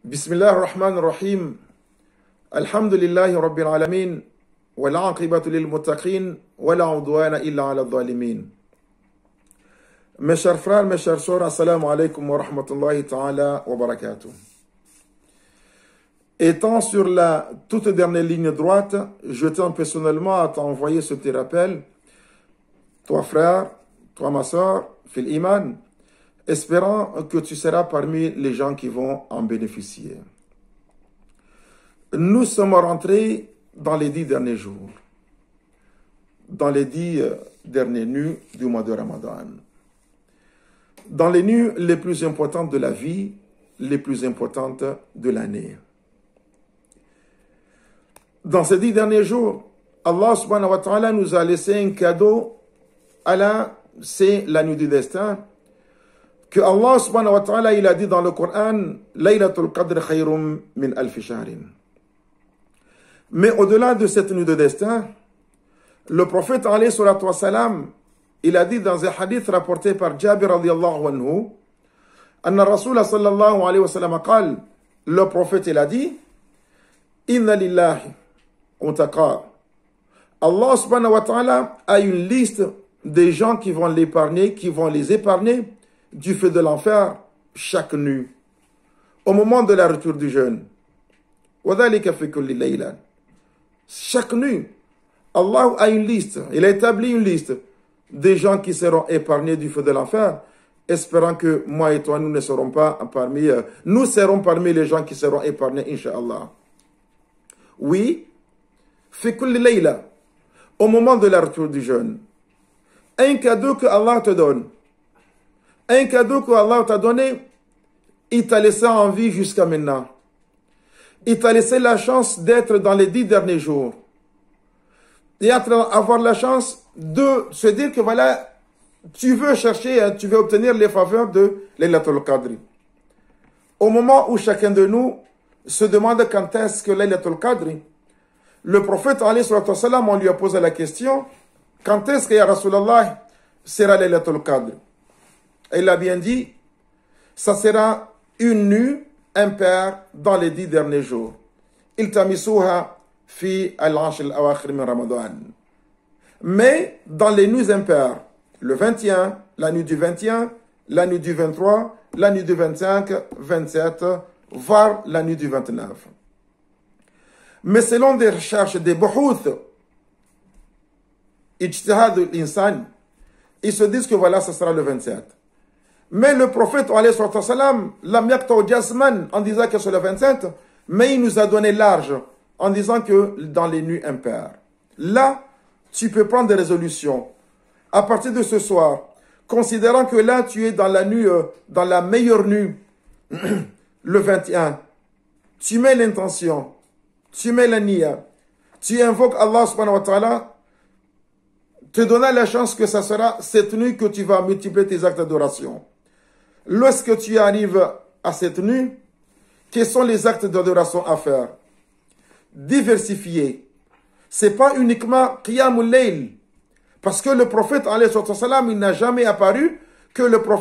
بسم الله الرحمن الرحيم الحمد لله رب العالمين والعاقبة للمتقين ولا عدوان إلا على الظالمين. Mes chers frères, mes chères sœurs, assalamu alaikum wa rahmatullahi ta'ala wa barakatuh. Étant sur la toute dernière ligne droite, je tiens personnellement à t'envoyer ce petit rappel. Toi frère, toi ma sœur, fil iman, espérant que tu seras parmi les gens qui vont en bénéficier. Nous sommes rentrés dans les 10 derniers jours, dans les 10 dernières nuits du mois de Ramadan, dans les nuits les plus importantes de la vie, les plus importantes de l'année. Dans ces 10 derniers jours, Allah subhanahu wa ta'ala nous a laissé un cadeau. C'est la nuit du destin, que Allah subhanahu wa ta'ala il a dit dans le Coran, Laylatul Qadr khayrum min alfi shahrin. Mais au-delà de cette nuit de destin, le prophète alayhi salatu wa salam, il a dit dans un hadith rapporté par Jabir radiyallahu anhu, Anna Rasul sallallahu alayhi wa sallam qal, le prophète il a dit, Inna lillahi untaqa. Allah subhanahu wa ta'ala a une liste des gens qui vont l'épargner, qui vont les épargner du feu de l'enfer chaque nuit, au moment de la retour du jeûne. Chaque nuit, Allah a une liste, il a établi une liste des gens qui seront épargnés du feu de l'enfer, espérant que moi et toi, nous serons parmi les gens qui seront épargnés, Inch'Allah. Oui, au moment de la retour du jeûne, un cadeau que Allah te donne, un cadeau que Allah t'a donné, il t'a laissé en vie jusqu'à maintenant. Il t'a laissé la chance d'être dans les 10 derniers jours. Et avoir la chance de se dire que voilà, tu veux chercher, tu veux obtenir les faveurs de Laylatul Qadr. Au moment où chacun de nous se demande quand est-ce que Laylatul Qadr, le prophète alayhi salatu wa salam, on lui a posé la question, quand est-ce que ya Rasulallah sera Laylatul Qadr? Il a bien dit, ça sera une nuit impaire dans les 10 derniers jours. Iltamisuha fi al-ash al-awakhir min Ramadan. Mais dans les nuits impaires, le 21, la nuit du 21, la nuit du 23, la nuit du 25, 27, voire la nuit du 29. Mais selon des recherches des buhouth, ijtihad al-insan, ils se disent que voilà, ce sera le 27. Mais le prophète, alayhi salatu wa salam, lam yaqta'u jasman, en disant que c'est le 27, mais il nous a donné large, en disant que dans les nuits impaires. Là, tu peux prendre des résolutions. À partir de ce soir, considérant que là, tu es dans la nuit, dans la meilleure nuit, le 21, tu mets l'intention, tu mets la niya, tu invoques Allah subhanahu wa ta'ala, te donnant la chance que ça sera cette nuit que tu vas multiplier tes actes d'adoration. Lorsque tu arrives à cette nuit, quels sont les actes d'adoration à faire? Diversifier. Ce n'est pas uniquement Qiyamul Layl. Parce que le prophète, alayhi salam, il n'a jamais apparu,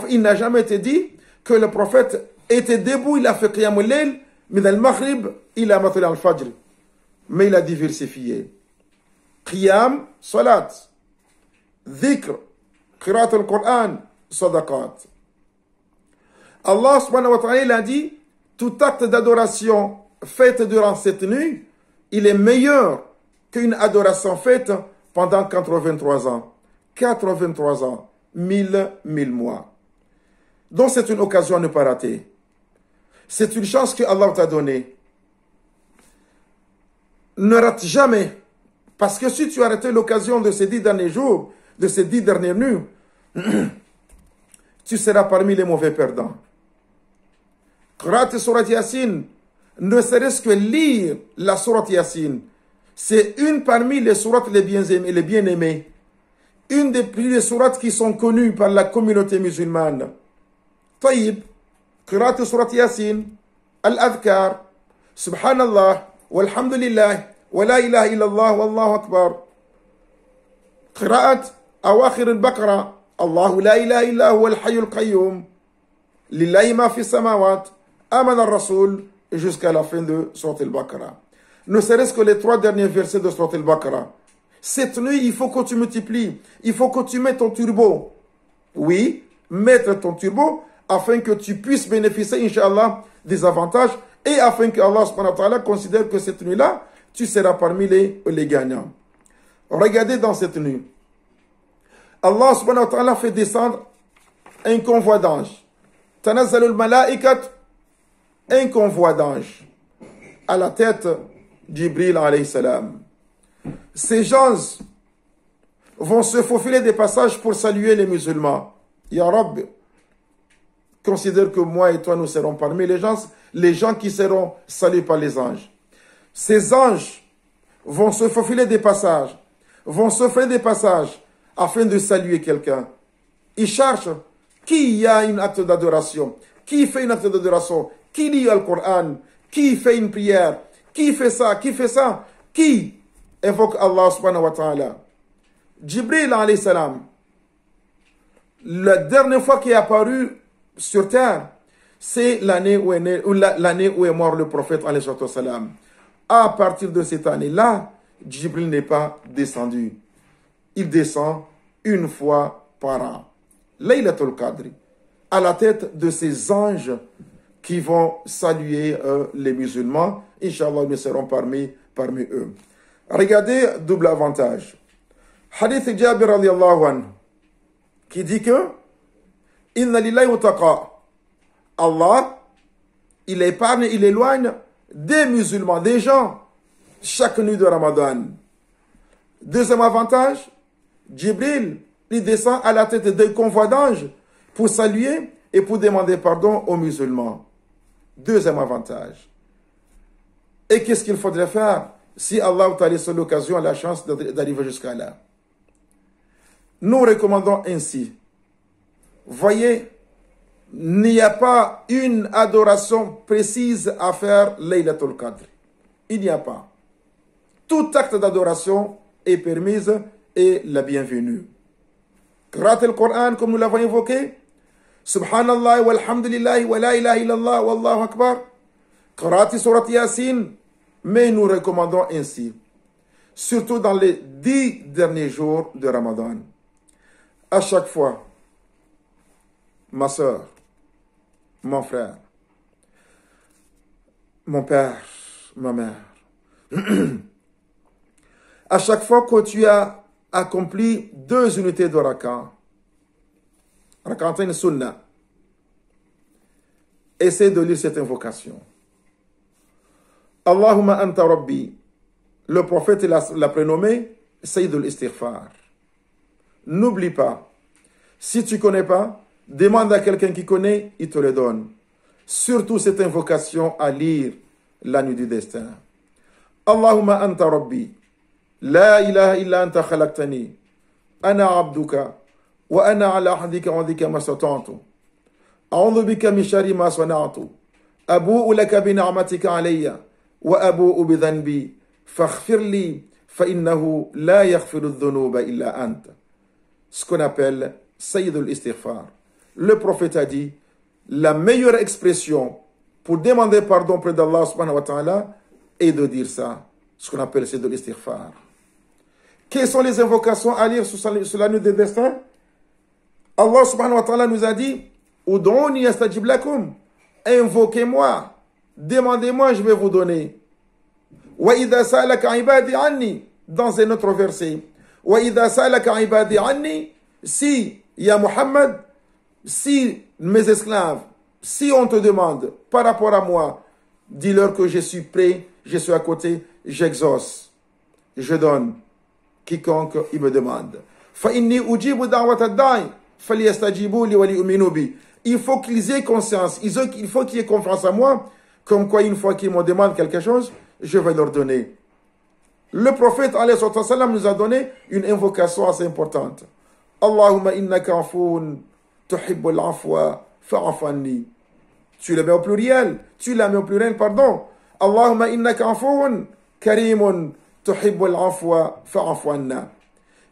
il n'a jamais été dit que le prophète était debout, il a fait Qiyamul Layl, mais al-Maghrib, il a maté al-Fajr. Mais il a diversifié. Qiyam, Salat. Dhikr, Qiraat al-Qur'an, Sadaqat. Allah subhanahu wa ta'ala il a dit, tout acte d'adoration fait durant cette nuit, il est meilleur qu'une adoration faite pendant 83 ans. 83 ans, 1000 mois. Donc c'est une occasion à ne pas rater. C'est une chance que Allah t'a donnée. Ne rate jamais. Parce que si tu as raté l'occasion de ces 10 derniers jours, de ces 10 dernières nuits, tu seras parmi les mauvais perdants. Qiraat surat Yasin, ne serait-ce que lire la surat Yasin, c'est une parmi les sourates les bien-aimées, une des plus sourates qui sont connues par la communauté musulmane. Taïb, Qiraat surat Yasin, Al-Adhkar, Subhanallah, Walhamdulillah, Wa la ilaha illallah, Wallahu Akbar. Qiraat أواخر البقرة الله لا إله إلا هو الحي القيوم لله ما في السماوات آمن الرسول jusqu'à la fin de Surat al-Baqarah. Ne serait-ce que les 3 derniers versets de Surat al-Baqarah. Cette nuit, il faut que tu multiplies. Il faut que tu mettes ton turbo. Oui, mettre ton turbo afin que tu puisses bénéficier, Inch'Allah, des avantages et afin que Allah subhanahu wa ta'ala considère que cette nuit-là, tu seras parmi les gagnants. Regardez dans cette nuit. Allah subhanahu wa ta'ala fait descendre un convoi d'anges. Tanazzalul mala'ikat, un convoi d'anges à la tête d'Jibril alayhi salam. Ces gens vont se faufiler des passages pour saluer les musulmans. Ya Rabb, considère que moi et toi nous serons parmi les gens qui seront salués par les anges. Ces anges vont se faufiler des passages, afin de saluer quelqu'un. Ils cherchent qui a un acte d'adoration, qui fait un acte d'adoration, qui lit le Coran, qui fait une prière, qui fait ça, qui invoque Allah subhanahu wa ta'ala. Jibril alayhi salam, la dernière fois qu'il est apparu sur terre, c'est l'année où est mort le prophète alayhi salam. À partir de cette année-là, Jibril n'est pas descendu. Il descend une fois par an. Laylatul Qadr, à la tête de ces anges qui vont saluer les musulmans. Inch'Allah, nous serons parmi eux. Regardez, double avantage. Hadith Jabir radiallahu anhu, qui dit que Inna lillahi wa taqa. Allah, il épargne, il éloigne des musulmans, des gens, chaque nuit de Ramadan. Deuxième avantage, Jibril, il descend à la tête d'un convoi d'anges pour saluer et pour demander pardon aux musulmans. Deuxième avantage. Et qu'est-ce qu'il faudrait faire si Allah t'a laissé l'occasion, la chance d'arriver jusqu'à là? Nous recommandons ainsi. Voyez, il n'y a pas une adoration précise à faire Laylatul Qadr. Il n'y a pas. Tout acte d'adoration est permis et la bienvenue. Qira'at al-Qur'an, comme nous l'avons évoqué, Subhanallah walhamdulillah wa la ilaha illallah wallahu akbar. Qira'at surat Yasin, mais nous recommandons ainsi, surtout dans les 10 derniers jours de Ramadan. À chaque fois, ma soeur, mon frère, mon père, ma mère, à chaque fois que tu as accompli 2 unités de raka, rak'atayn sunnah, essaie de lire cette invocation. Allahumma anta rabbi. Le prophète l'a prénommé Sayyid al-Istighfar. N'oublie pas, si tu ne connais pas, demande à quelqu'un qui connaît, il te le donne. Surtout cette invocation à lire la nuit du destin. Allahumma anta rabbi. La ilaha illa anta khalaqtani. Ana abduka. Wa ana ala ahdika wa dika ma stata'tu. A'udhu bika min sharri ma sana'tu. Abu'u laka bi ni'matika alayya. Wa abu'u bi dhanbi. Faghfir li. Fa innahu la yaghfiru dhunuba illa anta. Ce qu'on appelle Sayyid al-Istighfar. Le prophète a dit, la meilleure expression pour demander pardon auprès d'Allah subhanahu wa ta'ala est de dire ça, ce qu'on appelle Sayyid al-Istighfar. Quelles sont les invocations à lire sur la nuit des destins? Allah subhanahu wa ta'ala nous a dit, Ud'uni astajib lakum. Invoquez-moi, demandez-moi, je vais vous donner. Wa idha sa'alaka ibadi anni, dans un autre verset. وَإِذَا سَأَلَكَ عِبَادِي عَنِّي. Si, ya Muhammad, si mes esclaves, si on te demande par rapport à moi, dis-leur que je suis prêt, je suis à côté, j'exauce, je donne. Quiconque il me demande. فَإِنِّي أُجِيبُ دَعْوَةَ الدَّاعِ فَلْيَسْتَجِيبُوا لِي وَلْيُؤْمِنُوا بِي. Il faut qu'ils aient conscience, il faut qu'ils aient confiance en moi, comme quoi une fois qu'ils me demandent quelque chose, je vais leur donner. Le prophète alayhi sallam nous a donné une invocation assez importante. Allahumma innaka afoun tuhibbul afwa fa'fu anni. Tu la mets au pluriel, pardon. Allahumma innaka afoun karimun tuhibbul afwa fa'fu anna.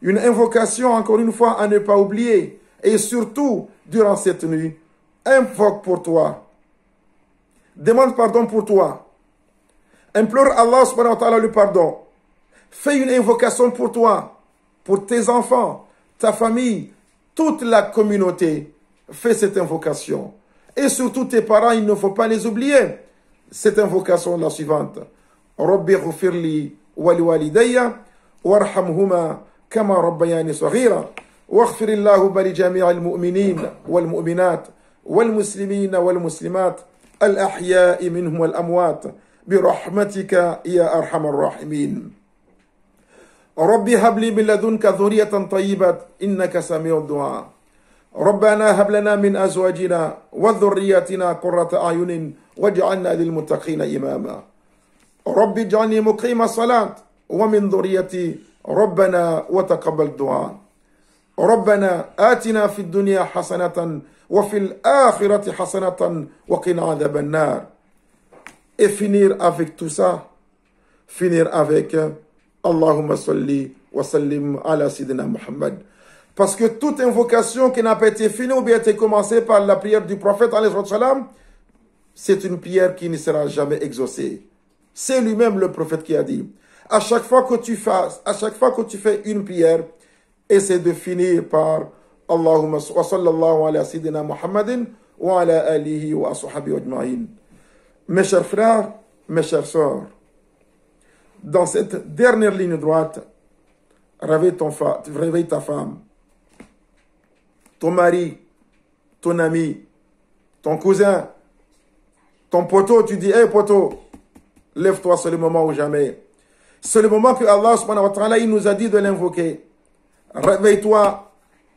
Une invocation, encore une fois, à ne pas oublier. Et surtout, durant cette nuit, invoque pour toi Demande pardon pour toi. Implore Allah subhanahu wa ta'ala le pardon. Fais une invocation pour toi, pour tes enfants, ta famille, toute la communauté. Fais cette invocation. Et surtout tes parents, il ne faut pas les oublier. Cette invocation la suivante. Rabbi ghfirli wa liwalidayya warhamhuma kama rabbayani saghira waghfir Allahumma li jami'il mu'minin wal mu'minat wal muslimina wal muslimat al ahya'i minhum wal amwat bi rahmatika ya arhamar rahimin. Rabbi habli min ladunka dhurriyatan tayyibat innaka sami'ud du'a. ربنا هب لنا من أزواجنا وذرياتنا قرة أعين واجعلنا للمتقين إماما رب اجعلني مقيم الصلاة ومن ذريتي ربنا وتقبل الدعاء ربنا آتنا في الدنيا حسنة وفي الآخرة حسنة وقنا عذاب النار. Et finir avec tout ça, finir avec Allahumma salli wa sallim ala Sayyidina Muhammad. Parce que toute invocation qui n'a pas été finie ou bien été commencée par la prière du prophète, c'est une prière qui ne sera jamais exaucée. C'est lui-même le prophète qui a dit. À chaque fois que tu fais une prière, essaie de finir par Allahumma sallallahu ala sayyidina Muhammadin wa ala alihi wa ashabihi ajma'in. Mes chers frères, mes chères sœurs, dans cette dernière ligne droite, réveille ta femme, ton mari, ton ami, ton cousin, ton poteau, tu dis, hey poteau, lève-toi, c'est le moment ou jamais. C'est le moment que Allah subhanahu wa ta'ala, il nous a dit de l'invoquer. Réveille-toi,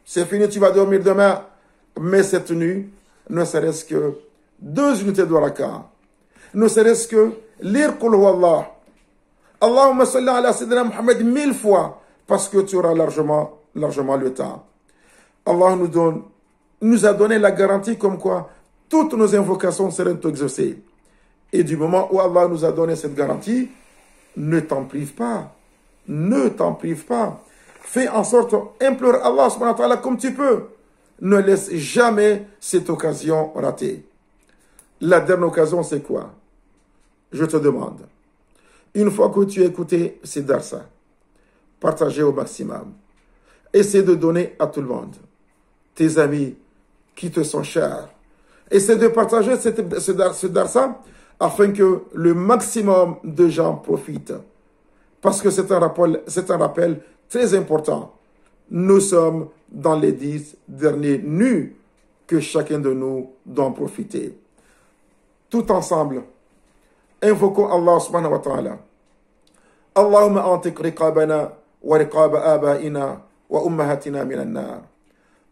c'est fini, tu vas dormir demain. Mais cette nuit, ne serait-ce que 2 unités de raka, ne serait-ce que lire Qul Huwallah. Allahumma salli ala Sayyidina Muhammad 1000 fois, parce que tu auras largement le temps. Allah nous a donné la garantie comme quoi toutes nos invocations seront exaucées. Et du moment où Allah nous a donné cette garantie, ne t'en prive pas. Ne t'en prive pas. Fais en sorte, implore Allah subhanahu wa ta'ala comme tu peux. Ne laisse jamais cette occasion ratée. La dernière occasion, c'est quoi? Je te demande. Une fois que tu as écouté ces darsa, partagez au maximum. Essaie de donner à tout le monde. Tes amis qui te sont chers. Essaie de partager ce darsa afin que le maximum de gens profitent. Parce que c'est un rappel très important. Nous sommes dans les 10 derniers nuits que chacun de nous doit en profiter. Tout ensemble, invoquons Allah subhanahu wa ta'ala. Allahumma antiq riqabana wa riqaba abaina wa ummahatina minan nar.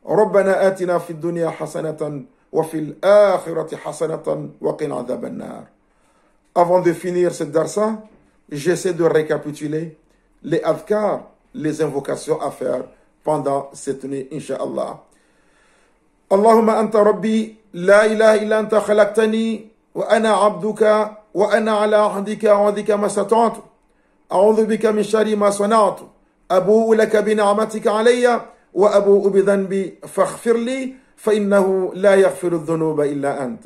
ربنا آتنا في الدنيا حسنة وفي الآخرة حسنة وقنا عذاب النار. Avant de finir cette darsa, j'essaie de récapituler les adhkar, les invocations à faire pendant cette nuit, Inch'Allah. Allahumma anta rabbi, la ilaha illa anta khalaqtani, wa ana abduka, wa ana ala ahdika wa adika ma stata'tu. A'udhu bika min shari ma sana'tu. Abu'u laka bi ni'matika alayya. وأبوء بذنبي فاغفر لي فإنه لا يغفر الذنوب إلا أنت.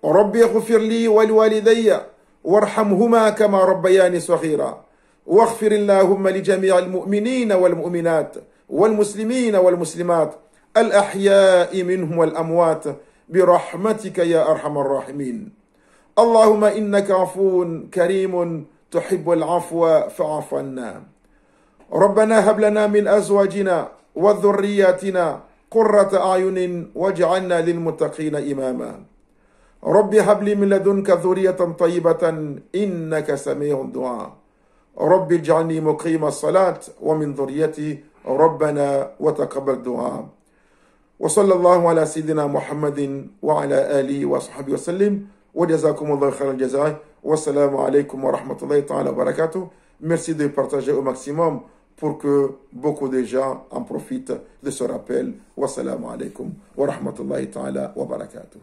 ربي اغفر لي ولوالدي وارحمهما كما ربياني صغيرا واغفر اللهم لجميع المؤمنين والمؤمنات والمسلمين والمسلمات الأحياء منهم والأموات برحمتك يا أرحم الراحمين. اللهم إنك عفو كريم تحب العفو فاعف عنا. ربنا هب لنا من أزواجنا وذرياتنا قرة أعين واجعلنا للمتقين إماما. رب هب لي من لدنك ذرية طيبة إنك سميع الدعاء. رب اجعلني مقيم الصلاة ومن ذريتي ربنا وتقبل الدعاء. وصلى الله على سيدنا محمد وعلى آله وصحبه وسلم وجزاكم الله خير الجزاء والسلام عليكم ورحمة الله تعالى وبركاته. Merci de partager au maximum pour que beaucoup de gens en profitent de ce rappel. Wassalamu alaikum wa rahmatullahi ta'ala wa barakatuh.